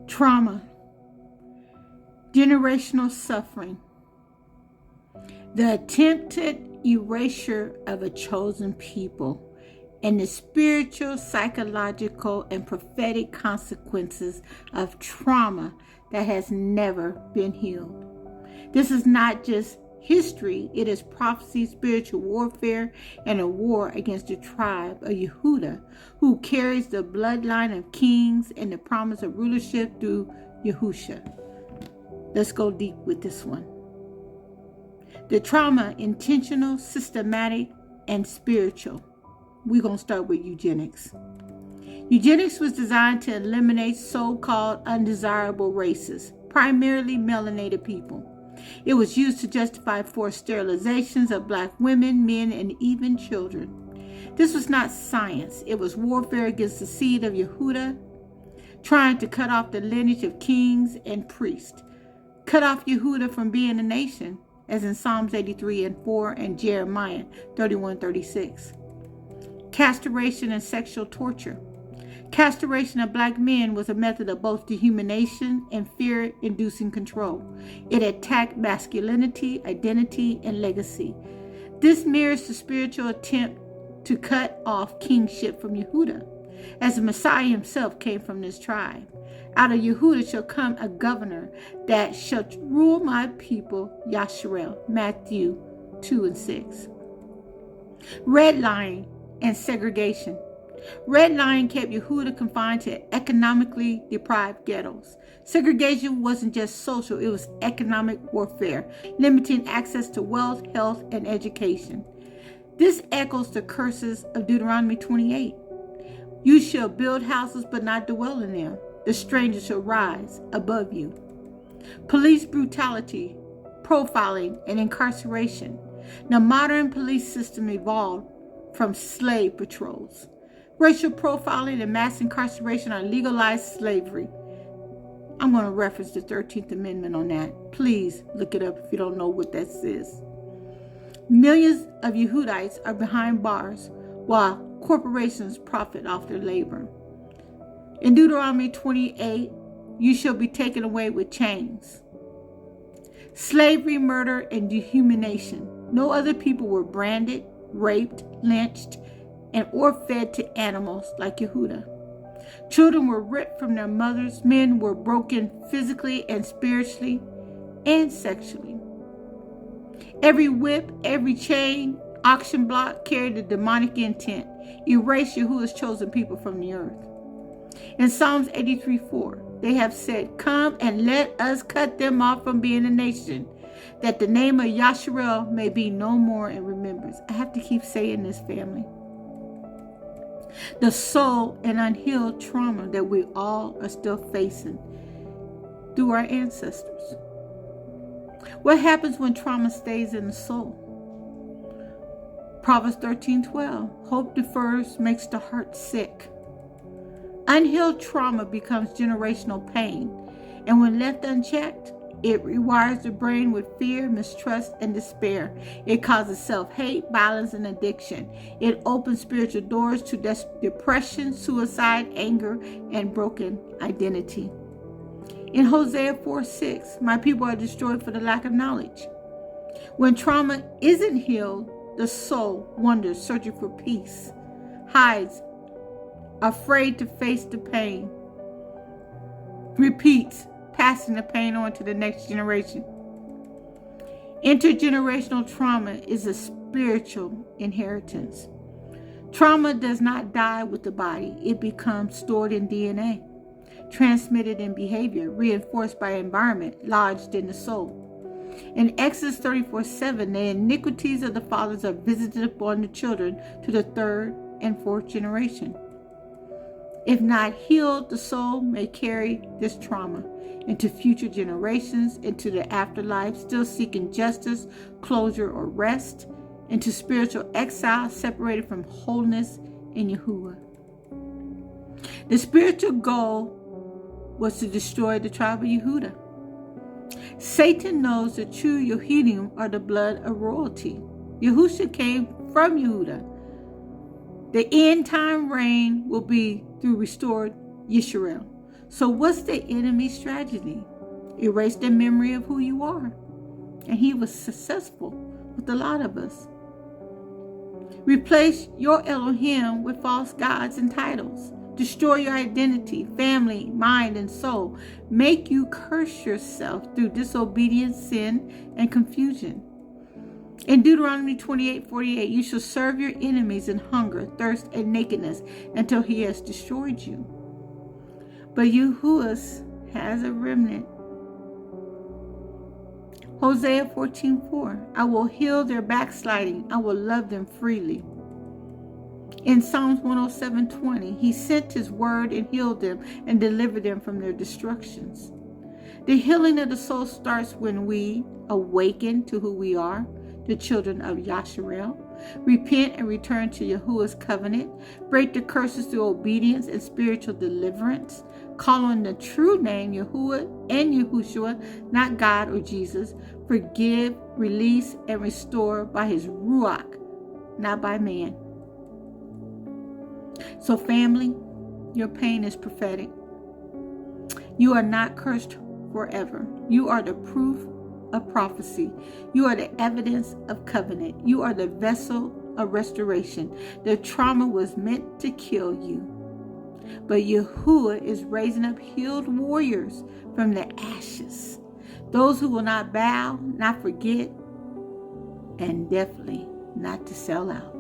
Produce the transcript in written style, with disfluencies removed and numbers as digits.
Trauma, generational suffering, the attempted erasure of a chosen people, and the spiritual, psychological, and prophetic consequences of trauma that has never been healed. This is not just history, it is prophecy, spiritual warfare, and a war against the tribe of Yehudah, who carries the bloodline of kings and the promise of rulership through Yahusha. Let's go deep with this one. The trauma, intentional, systematic, and spiritual. We're going to start with eugenics. Eugenics was designed to eliminate so-called undesirable races, primarily melanated people. It was used to justify forced sterilizations of black women, men, and even children. This was not science. It was warfare against the seed of Yehudah, trying to cut off the lineage of kings and priests. Cut off Yehudah from being a nation, as in Psalms 83:4 and Jeremiah 31:36. Castration and sexual torture. Castration of black men was a method of both dehumanization and fear-inducing control. It attacked masculinity, identity, and legacy. This mirrors the spiritual attempt to cut off kingship from Yehudah, as the Messiah himself came from this tribe. Out of Yehudah shall come a governor that shall rule my people, Yasharel, Matthew 2:6. Redlining and segregation. Redlining kept Yehudah confined to economically deprived ghettos. Segregation wasn't just social, it was economic warfare, limiting access to wealth, health, and education. This echoes the curses of Deuteronomy 28. You shall build houses but not dwell in them. The stranger shall rise above you. Police brutality, profiling, and incarceration. The modern police system evolved from slave patrols. Racial profiling and mass incarceration are legalized slavery. I'm going to reference the 13th Amendment on that. Please look it up if you don't know what that says. Millions of Yehudites are behind bars while corporations profit off their labor. In Deuteronomy 28, you shall be taken away with chains. Slavery, murder, and dehumanization. No other people were branded, raped, lynched, or fed to animals like Yehudah. Children were ripped from their mothers. Men were broken physically and spiritually and sexually. Every whip, every chain, auction block carried the demonic intent. Erase Yahudah's chosen people from the earth. In Psalms 83:4, they have said, "Come and let us cut them off from being a nation, that the name of Yasharel may be no more in remembrance." I have to keep saying this, family. The soul and unhealed trauma that we all are still facing through our ancestors. What happens when trauma stays in the soul? Proverbs 13:12, hope defers makes the heart sick. Unhealed trauma becomes generational pain, and when left unchecked, it rewires the brain with fear, mistrust, and despair. It causes self-hate, violence, and addiction. It opens spiritual doors to depression, suicide, anger, and broken identity. In Hosea 4:6, my people are destroyed for the lack of knowledge. When trauma isn't healed, the soul wanders searching for peace, hides, afraid to face the pain, repeats, passing the pain on to the next generation. Intergenerational trauma is a spiritual inheritance. Trauma does not die with the body. It becomes stored in DNA, transmitted in behavior, reinforced by environment, lodged in the soul. In Exodus 34:7, the iniquities of the fathers are visited upon the children to the third and fourth generation. If not healed, the soul may carry this trauma into future generations, into the afterlife, still seeking justice, closure, or rest, into spiritual exile, separated from wholeness in Yahuwah. The spiritual goal was to destroy the tribe of Yehudah. Satan knows the true Yehudim are the blood of royalty. Yahusha came from Yehudah. The end time reign will be through restored Yisrael. So what's the enemy's strategy? Erase the memory of who you are. And he was successful with a lot of us. Replace your Elohim with false gods and titles. Destroy your identity, family, mind, and soul. Make you curse yourself through disobedience, sin, and confusion. In Deuteronomy 28:48, you shall serve your enemies in hunger, thirst, and nakedness until he has destroyed you. But Yahuwah has a remnant. Hosea 14:4, I will heal their backsliding. I will love them freely. In Psalms 107:20, he sent his word and healed them and delivered them from their destructions. The healing of the soul starts when we awaken to who we are, the children of Yasharel, repent and return to Yahuwah's covenant, break the curses through obedience and spiritual deliverance, call on the true name Yahuwah and Yahushua, not God or Jesus, forgive, release, and restore by his Ruach, not by man. So family, your pain is prophetic. You are not cursed forever. You are the proof of prophecy. You are the evidence of covenant. You are the vessel of restoration. The trauma was meant to kill you. But Yahuwah is raising up healed warriors from the ashes. Those who will not bow, not forget, and definitely not to sell out.